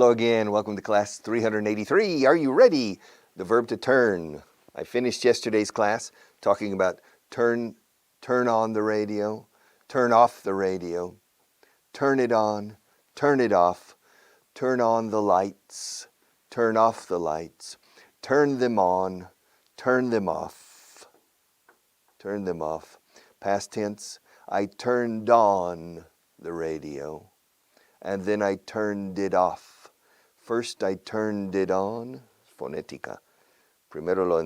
Hello again. Welcome to class 383. Are you ready? The verb to turn. I finished yesterday's class talking about turn on the radio, turn off the radio, turn it on, turn it off, turn on the lights, turn off the lights, turn them on, turn them off, turn them off. Past tense, I turned on the radio, and then I turned it off. First I turned it on, fonética. Primero la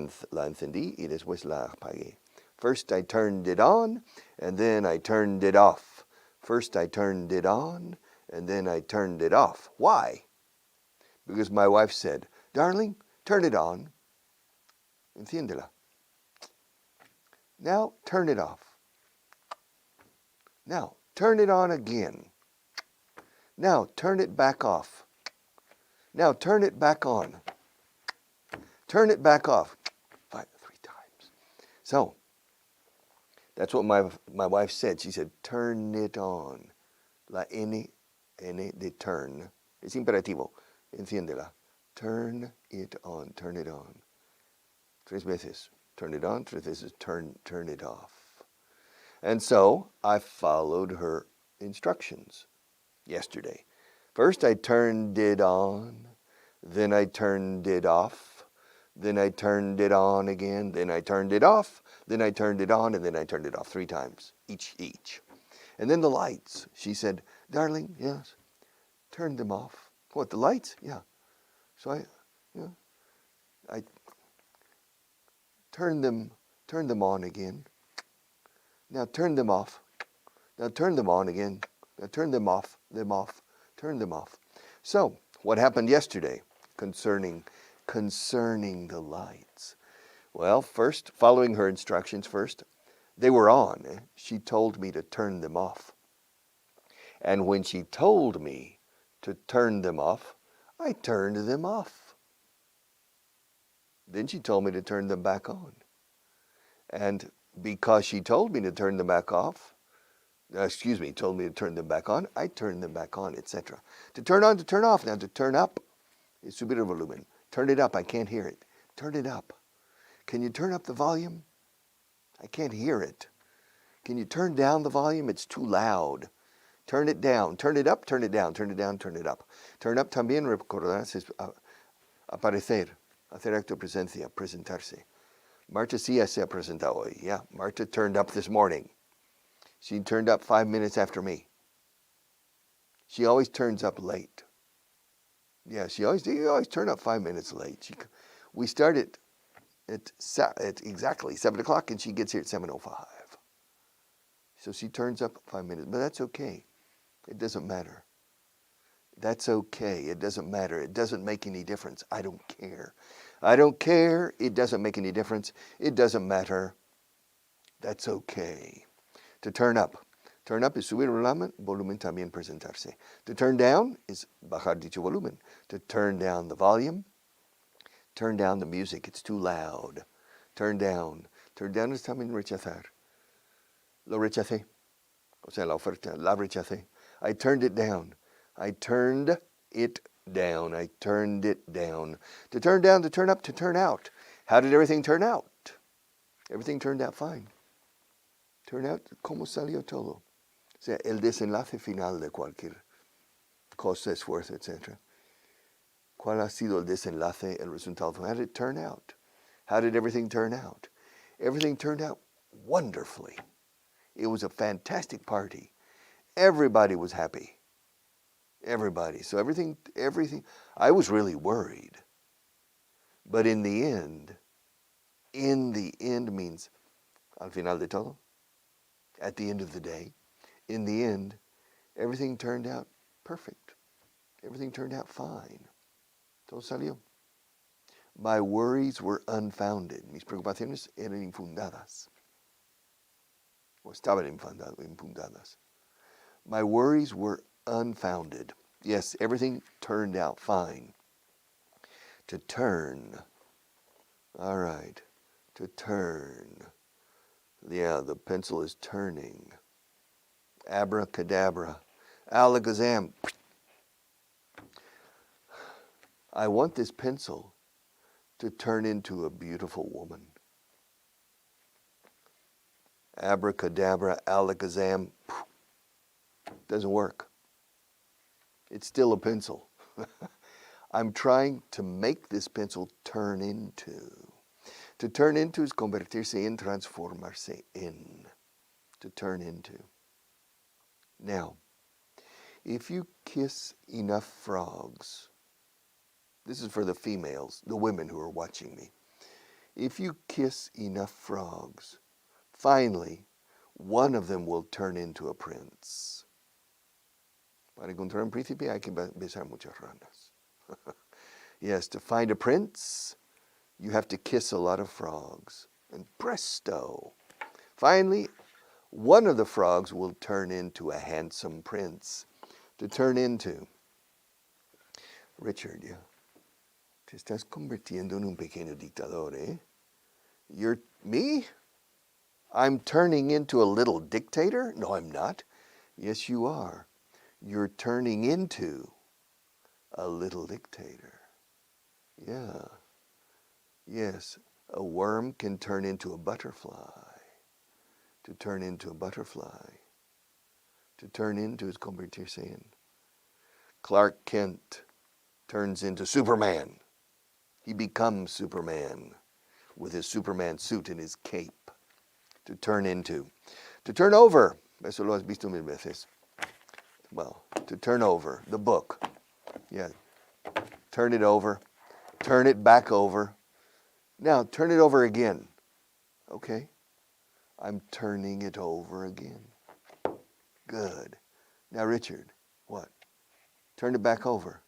encendí y después la apagué. First I turned it on, and then I turned it off. First I turned it on, and then I turned it off. Why? Because my wife said, "Darling, turn it on. Enciéndela. Now turn it off. Now turn it on again. Now turn it back off. Now turn it back on. Turn it back off." 3 times. So that's what my wife said. She said, turn it on. La N de turn. Es imperativo. Enciéndela. Turn it on. Turn it on. 3 veces. Turn it on. 3 veces. Turn it off. And so I followed her instructions yesterday. First I turned it on. Then I turned it off. Then I turned it on again. Then I turned it off. Then I turned it on, and then I turned it off 3 times, each. And then the lights. She said, "Darling, yes, turn them off." What, the lights? Yeah. So I turned them on again. Now turn them off. Now turn them on again. Now turn them off, turn them off. So what happened yesterday concerning the lights? Well, first, following her instructions first, they were on. She told me to turn them off. And when she told me to turn them off, I turned them off. Then she told me to turn them back on. And because she told me to turn them back off, told me to turn them back on, I turned them back on, etc. To turn on, to turn off. Now to turn up is subir el volumen. Turn it up, I can't hear it. Turn it up. Can you turn up the volume? I can't hear it. Can you turn down the volume? It's too loud. Turn it down. Turn it up, turn it down. Turn it down, turn it up. Turn up también, recordarás, es aparecer, hacer acto de presencia, presentarse. Marta sí se ha presentado hoy. Yeah, Marta turned up this morning. She turned up 5 minutes after me. She always turns up late. Yeah, she always turn up 5 minutes late. We start at exactly 7 o'clock, and she gets here at 7:05. So she turns up 5 minutes, but that's okay. It doesn't matter. That's okay. It doesn't matter. It doesn't make any difference. I don't care. I don't care. It doesn't make any difference. It doesn't matter. That's okay. To turn up. Turn up is subir el volumen, también presentarse. To turn down is bajar dicho volumen. To turn down the volume. Turn down the music. It's too loud. Turn down. Turn down is también rechazar. Lo rechacé. O sea, la oferta, la rechacé. I turned it down. I turned it down. I turned it down. To turn down, to turn up, to turn out. How did everything turn out? Everything turned out fine. Turn out como salió todo. O sea, el desenlace final de cualquier cosa, esfuerzo, etc. ¿Cuál ha sido el desenlace, el resultado? How did it turn out? How did everything turn out? Everything turned out wonderfully. It was a fantastic party. Everybody was happy. Everybody. So everything, I was really worried. But in the end means al final de todo, at the end of the day, in the end, everything turned out perfect. Everything turned out fine. Todo salió. My worries were unfounded. Mis preocupaciones eran infundadas. O estaban infundadas. My worries were unfounded. Yes, everything turned out fine. To turn. All right. To turn. Yeah, the pencil is turning. Abracadabra. Alakazam. I want this pencil to turn into a beautiful woman. Abracadabra, alakazam, doesn't work. It's still a pencil. I'm trying to make this pencil turn into. To turn into is convertirse en, transformarse en. To turn into. Now, if you kiss enough frogs, this is for the females, the women who are watching me. If you kiss enough frogs, finally, one of them will turn into a prince. Para encontrar un príncipe hay que besar muchas ranas. Yes, to find a prince, you have to kiss a lot of frogs. And presto! Finally, one of the frogs will turn into a handsome prince. To turn into. Richard, yeah. Te estás convirtiendo en un pequeño dictador, eh? Me? I'm turning into a little dictator? No, I'm not. Yes, you are. You're turning into a little dictator. Yeah. Yes, a worm can turn into a butterfly. To turn into a butterfly. To turn into is convertirse en. Clark Kent turns into Superman. He becomes Superman with his Superman suit and his cape. To turn into. To turn over. Eso lo has visto mil veces. Well, to turn over. The book. Yeah. Turn it over. Turn it back over. Now, turn it over again. Okay. I'm turning it over again. Good. Now, Richard, what? Turn it back over.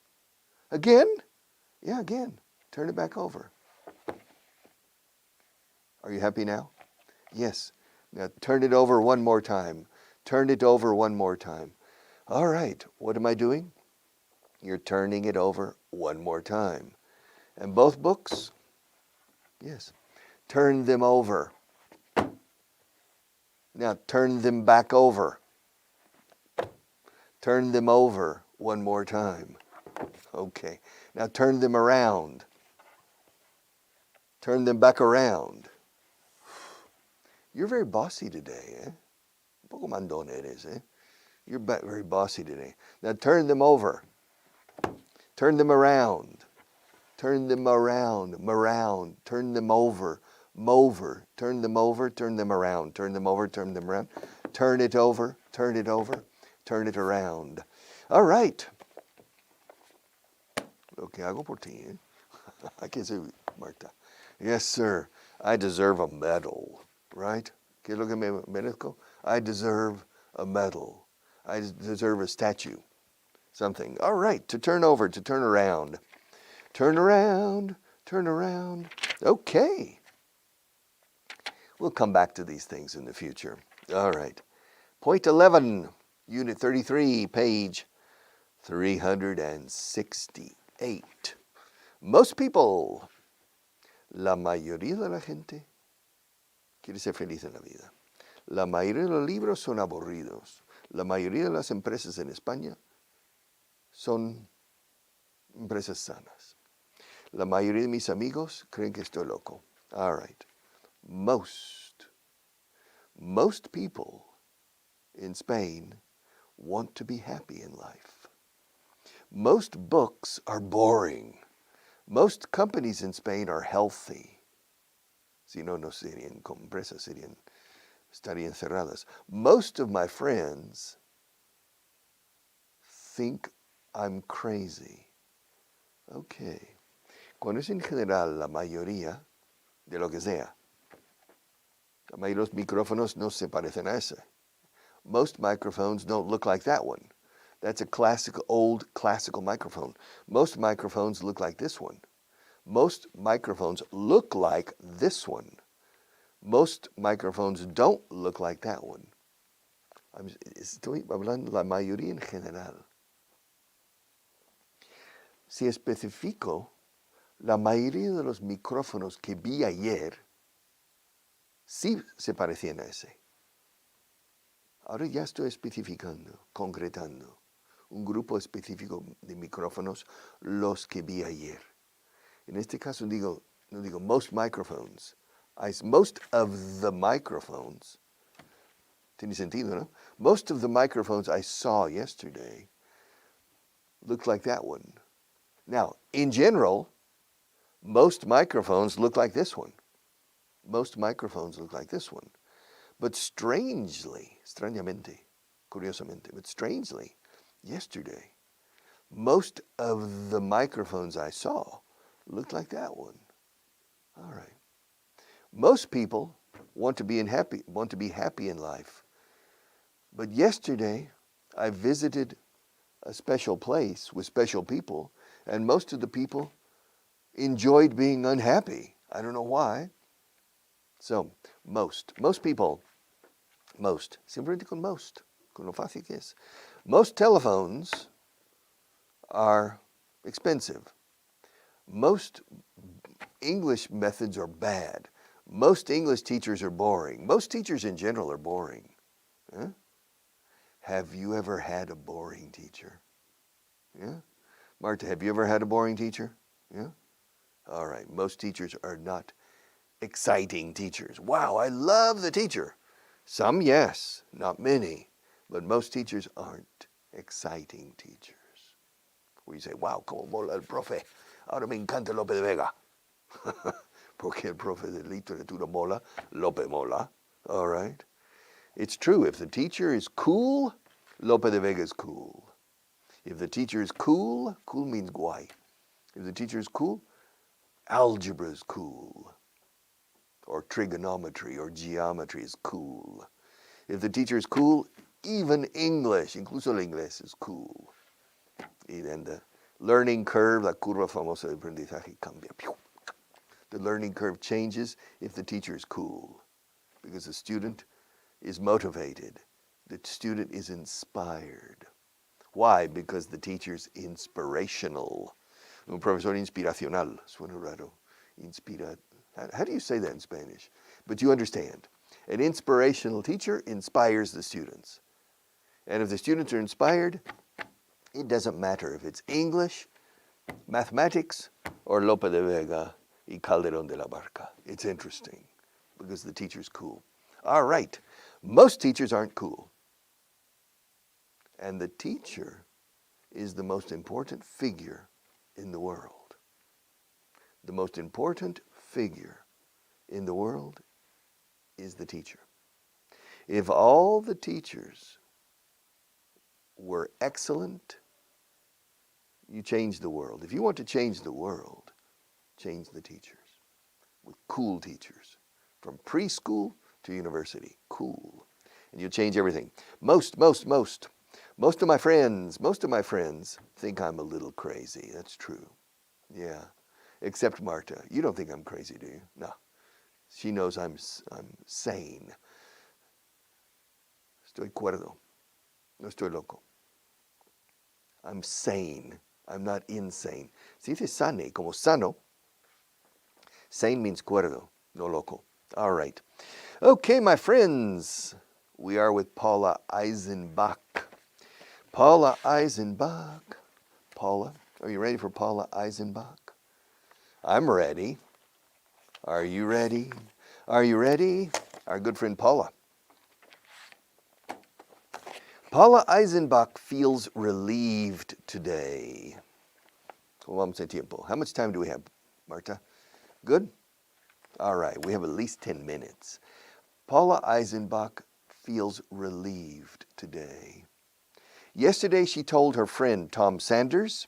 Again? Yeah, again. Turn it back over. Are you happy now? Yes. Now, turn it over one more time. Turn it over one more time. All right. What am I doing? You're turning it over one more time. And both books? Yes. Turn them over. Now, turn them back over. Turn them over one more time. Okay. Now turn them around. Turn them back around. You're very bossy today, eh? Un poco mandón eres, eh? You're very bossy today. Now turn them over. Turn them around. Turn them around. Around. Turn them over. Mover. Turn them over. Turn them around. Turn them over. Turn them around. Turn it over. Turn it over. Turn it around. All right. Lo que hago por ti, eh? I can say, Marta. Yes, sir. I deserve a medal, right? ¿Qué es lo que me merezco? I deserve a medal. I deserve a statue. Something. All right. To turn over, to turn around. Turn around, turn around. Okay. We'll come back to these things in the future. All right. Point 11, Unit 33, page 368. Most people, la mayoría de la gente, quiere ser feliz en la vida. La mayoría de los libros son aburridos. La mayoría de las empresas en España son empresas sanas. La mayoría de mis amigos creen que estoy loco. All right. Most people in Spain want to be happy in life. Most books are boring. Most companies in Spain are healthy. Si no, no serían empresas, estarían cerradas. Most of my friends think I'm crazy. Okay. Cuando es en general la mayoría de lo que sea, la mayoría de los micrófonos no se parecen a ese. Most microphones don't look like that one. That's a old classical microphone. Most microphones look like this one. Most microphones look like this one. Most microphones don't look like that one. Estoy hablando la mayoría en general. Si especifico, la mayoría de los micrófonos que vi ayer sí se parecían a ese. Ahora ya estoy especificando, concretando. un grupo específico de micrófonos, los que vi ayer. En este caso no digo most microphones. Most of the microphones, tiene sentido, ¿no? Most of the microphones I saw yesterday looked like that one. Now, in general, most microphones look like this one. Most microphones look like this one. But strangely, extrañamente, curiosamente, but strangely, yesterday, most of the microphones I saw looked like that one. All right. Most people want to be happy in life. But yesterday, I visited a special place with special people, and most of the people enjoyed being unhappy. I don't know why. So, most people, simplemente con most, con lo fácil que es. Most telephones are expensive. Most English methods are bad. Most English teachers are boring. Most teachers in general are boring. Huh? Have you ever had a boring teacher? Yeah? Marta, have you ever had a boring teacher? Yeah? All right, most teachers are not exciting teachers. Wow, I love the teacher. Some, yes, not many. But most teachers aren't exciting teachers. Where you say, wow, como mola el profe. Ahora me encanta Lope de Vega. Porque el profe de literatura mola, Lope mola. All right? It's true. If the teacher is cool, Lope de Vega is cool. If the teacher is cool, cool means guay. If the teacher is cool, algebra is cool. Or trigonometry or geometry is cool. If the teacher is cool, even English, incluso el inglés, is cool. Y then the learning curve, la curva famosa de aprendizaje cambia. The learning curve changes if the teacher is cool, because the student is motivated. The student is inspired. Why? Because the teacher's inspirational. Un profesor inspiracional. Suena raro. How do you say that in Spanish? But you understand. An inspirational teacher inspires the students. And if the students are inspired, it doesn't matter if it's English, mathematics, or Lope de Vega y Calderón de la Barca. It's interesting because the teacher's cool. All right. Most teachers aren't cool. And the teacher is the most important figure in the world. The most important figure in the world is the teacher. If all the teachers were excellent, you change the world. If you want to change the world, change the teachers with cool teachers from preschool to university. Cool. And you'll change everything. Most of my friends think I'm a little crazy. That's true. Yeah. Except Marta. You don't think I'm crazy, do you? No. She knows I'm sane. Estoy cuerdo. No estoy loco. I'm sane. I'm not insane. Se dice sane, como sano. Sane means cuerdo, no loco. All right. Okay, my friends. We are with Paula Eisenbach. Paula Eisenbach. Paula, are you ready for Paula Eisenbach? I'm ready. Are you ready? Are you ready? Our good friend Paula. Paula Eisenbach feels relieved today. Vamos a tiempo. How much time do we have, Marta? Good? All right, we have at least 10 minutes. Paula Eisenbach feels relieved today. Yesterday, she told her friend Tom Sanders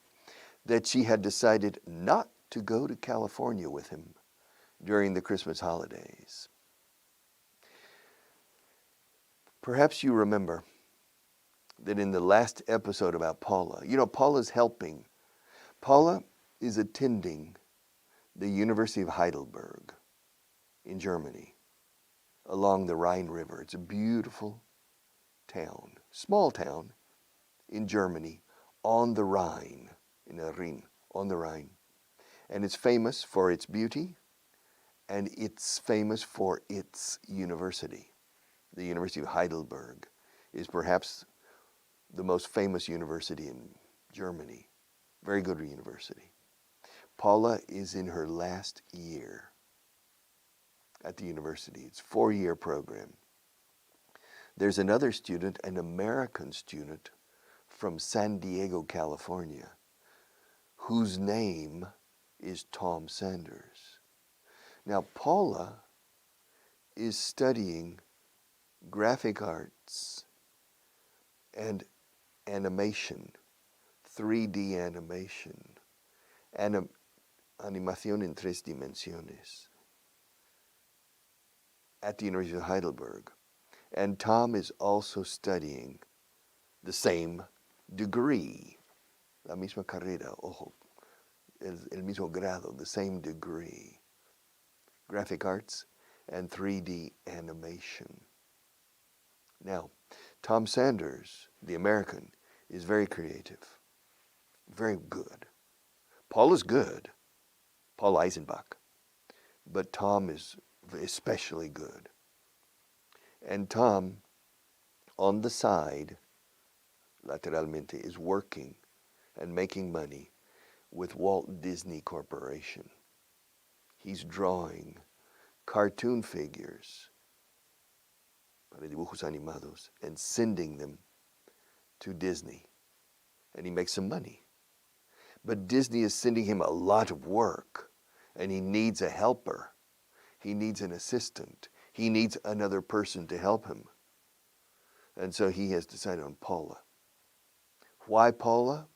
that she had decided not to go to California with him during the Christmas holidays. Perhaps you remember that in the last episode about Paula, Paula's helping. Paula is attending the University of Heidelberg in Germany along the Rhine River. It's a beautiful town, small town in Germany on the Rhine, in the Rhin, on the Rhine. And it's famous for its beauty, and it's famous for its university. The University of Heidelberg is perhaps the most famous university in Germany. Very good university. Paula is in her last year at the university. It's a 4-year program. There's another student, an American student from San Diego, California, whose name is Tom Sanders. Now, Paula is studying graphic arts and animation, 3D animation, animación en 3 dimensiones at the University of Heidelberg. And Tom is also studying the same degree, la misma carrera, ojo, el mismo grado, the same degree, graphic arts and 3D animation. Now, Tom Sanders, the American, is very creative, very good. Paul is good, Paul Eisenbach, but Tom is especially good. And Tom, on the side, lateralmente, is working and making money with Walt Disney Corporation. He's drawing cartoon figures para dibujos animados and sending them to Disney. And he makes some money. But Disney is sending him a lot of work, and he needs a helper. He needs an assistant. He needs another person to help him. And so he has decided on Paula. Why Paula?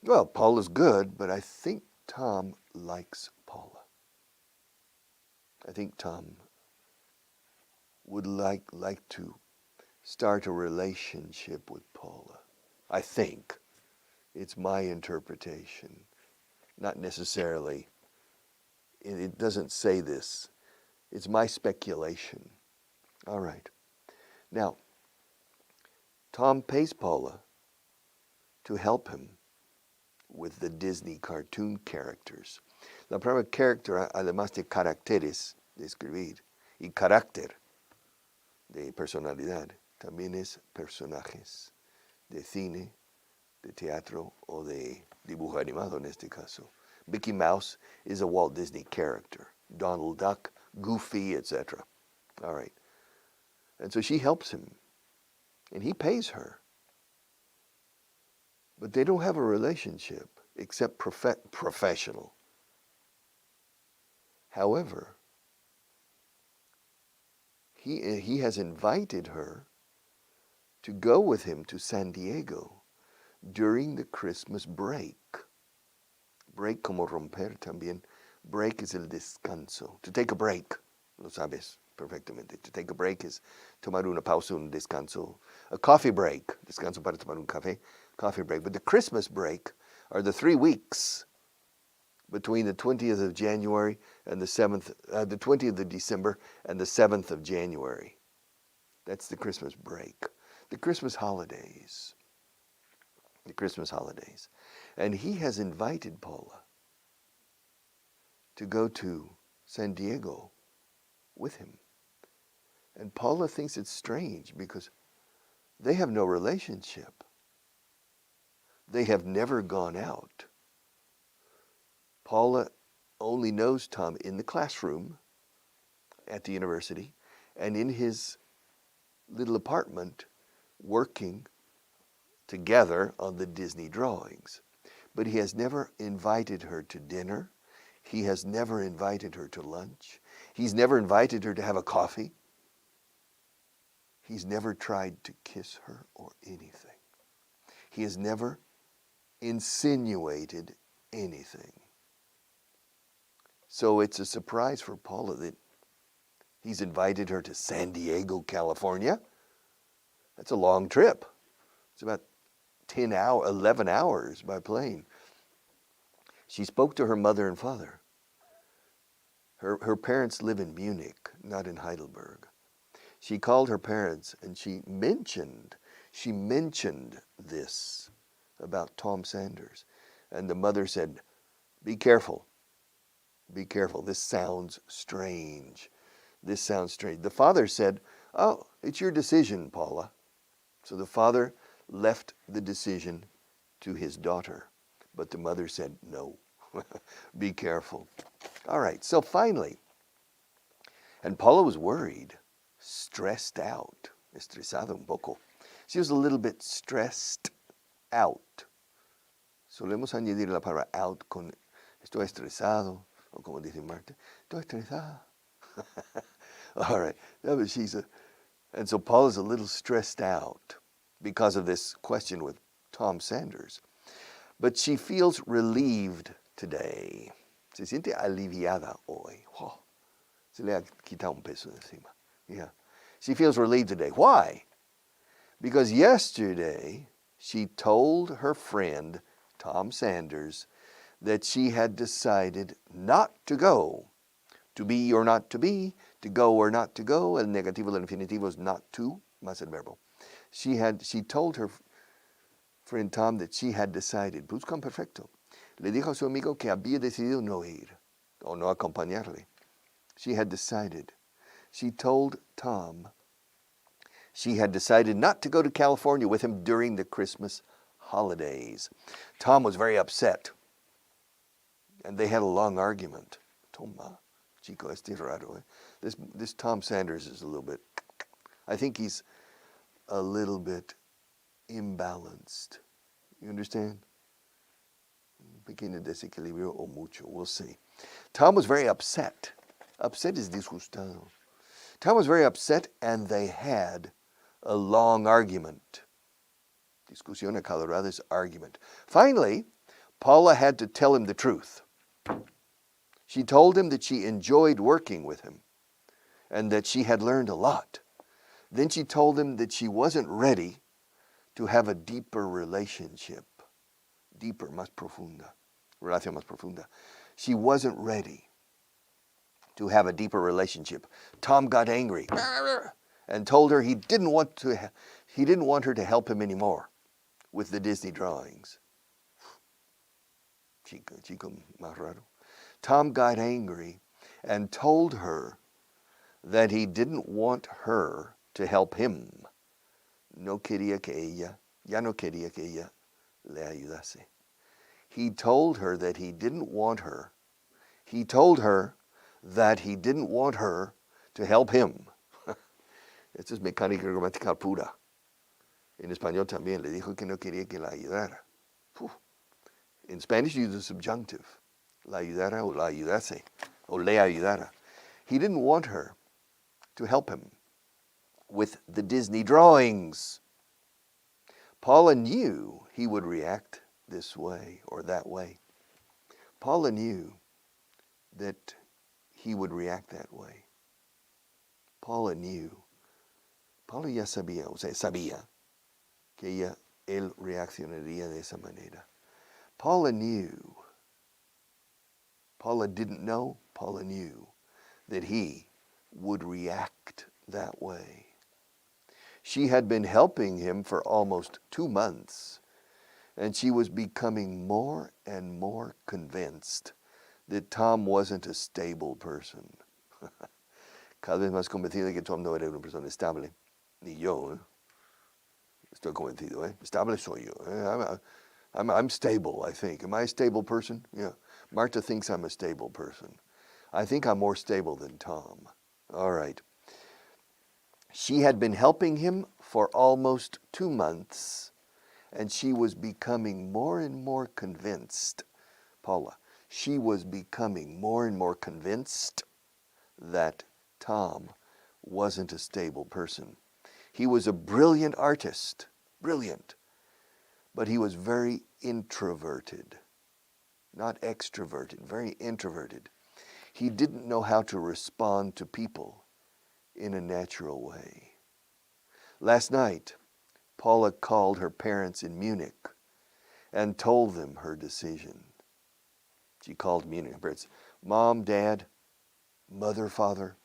Well, Paula's good, but I think Tom likes Paula. I think Tom would like to start a relationship with Paula. I think. It's my interpretation. Not necessarily. It doesn't say this. It's my speculation. All right. Now, Tom pays Paula to help him with the Disney cartoon characters. La palabra character, además de caracteres, de escribir, y carácter, de personalidad, también es personajes de cine, de teatro o de dibujo animado en este caso. Mickey Mouse is a Walt Disney character. Donald Duck, Goofy, etc. All right. And so she helps him, and he pays her. But they don't have a relationship except professional. However, he has invited her to go with him to San Diego during the Christmas break. Break como romper también. Break is el descanso. To take a break, lo sabes perfectamente. To take a break is tomar una pausa, un descanso. A coffee break, descanso para tomar un café, coffee break. But the Christmas break are the 3 weeks between the 20th of January and the 20th of December and the 7th of January. That's the Christmas break. The Christmas holidays. The Christmas holidays. And he has invited Paula to go to San Diego with him. And Paula thinks it's strange because they have no relationship. They have never gone out. Paula only knows Tom in the classroom at the university and in his little apartment working together on the Disney drawings. But he has never invited her to dinner. He has never invited her to lunch. He's never invited her to have a coffee. He's never tried to kiss her or anything. He has never insinuated anything. So it's a surprise for Paula that he's invited her to San Diego, California. That's a long trip. It's about 11 hours by plane. She spoke to her mother and father. Her parents live in Munich, not in Heidelberg. She called her parents and she mentioned this about Tom Sanders. And the mother said, be careful. Be careful. This sounds strange. The father said, oh, it's your decision, Paula. So the father left the decision to his daughter. But the mother said, no, be careful. All right, so finally, and Paula was worried, stressed out, estresada un poco. She was a little bit stressed out. Solemos añadir la palabra out con estoy estresado, o como dice Marta, estoy estresada. All right, and so Paul is a little stressed out because of this question with Tom Sanders. But she feels relieved today. Se siente aliviada hoy. Oh, se le ha quitado un peso de encima. Yeah. She feels relieved today. Why? Because yesterday she told her friend, Tom Sanders, that she had decided not to go. To be or not to be, to go or not to go. El negativo del infinitivo is not to, más el verbo. She told her friend Tom that she had decided, perfecto. Le dijo a su amigo que había decidido no ir, o no acompañarle. She had decided. She told Tom she had decided not to go to California with him during the Christmas holidays. Tom was very upset, and they had a long argument. Toma, chico, este raro. This Tom Sanders is a little bit, I think he's a little bit imbalanced. You understand? Pequeño desequilibrio o mucho, we'll see. Tom was very upset. Upset is disgustado. Tom was very upset, and they had a long argument. Discusión acalorada is argument. Finally, Paula had to tell him the truth. She told him that she enjoyed working with him and that she had learned a lot. Then she told him that she wasn't ready to have a deeper relationship. Deeper, más profunda. Relación más profunda. She wasn't ready to have a deeper relationship. Tom got angry and told her he didn't want her to help him anymore with the Disney drawings. Chico más raro. Tom got angry and told her that he didn't want her to help him. No quería que ella, ya no quería que ella le ayudase. He told her that he didn't want her. He told her that he didn't want her to help him. Esto es mecánica gramatical pura. En español también le dijo que no quería que la ayudara. In Spanish, you use the subjunctive. La ayudara o la ayudase, o le ayudara. He didn't want her to help him with the Disney drawings. Paula knew he would react this way or that way. Paula knew that he would react that way. Paula knew. Paula ya sabía, o sea, sabía que él reaccionaría de esa manera. Paula knew. Paula didn't know. Paula knew that he would react that way. She had been helping him for almost 2 months, and she was becoming more and more convinced that Tom wasn't a stable person. Cada vez más convencida de que Tom no era una persona estable. Ni yo, estoy convencido, Estable soy yo. I'm stable, I think. Am I a stable person? Yeah. Marta thinks I'm a stable person. I think I'm more stable than Tom. All right. She had been helping him for almost 2 months, and she was becoming more and more convinced, Paula, she was becoming more and more convinced that Tom wasn't a stable person. He was a brilliant artist, brilliant, but he was very introverted, not extroverted, very introverted. He didn't know how to respond to people in a natural way. Last night, Paula called her parents in Munich and told them her decision. She called Munich, her parents, Mom, Dad, Mother, Father,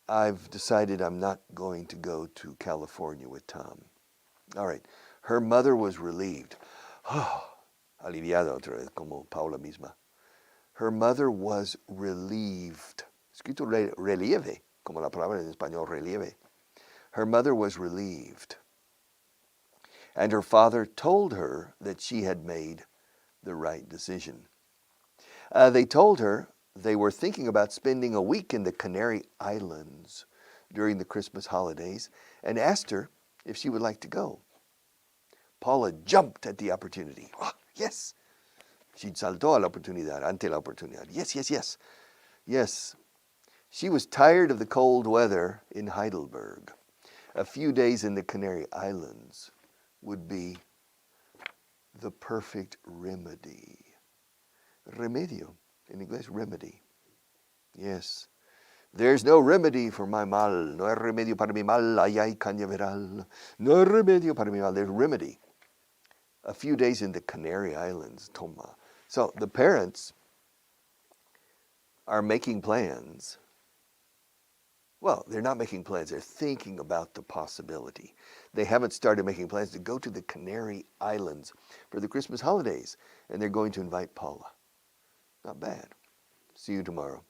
I've decided I'm not going to go to California with Tom. All right. Her mother was relieved. Oh, aliviada otra vez, como Paula misma. Her mother was relieved. Escrito relieve, como la palabra en español relieve. Her mother was relieved. And her father told her that she had made the right decision. They told her they were thinking about spending a week in the Canary Islands during the Christmas holidays and asked her if she would like to go. Paula jumped at the opportunity. Oh, yes. She saltó a la oportunidad, ante la oportunidad. Yes, yes, yes. Yes. She was tired of the cold weather in Heidelberg. A few days in the Canary Islands would be the perfect remedy. Remedio, in English, remedy. Yes. There's no remedy for my mal. No hay remedio para mi mal. Ay, ay, cañaveral. No hay remedio para mi mal. There's remedy. A few days in the Canary Islands, toma. So the parents are making plans. Well, they're not making plans. They're thinking about the possibility. They haven't started making plans to go to the Canary Islands for the Christmas holidays, and they're going to invite Paula. Not bad. See you tomorrow.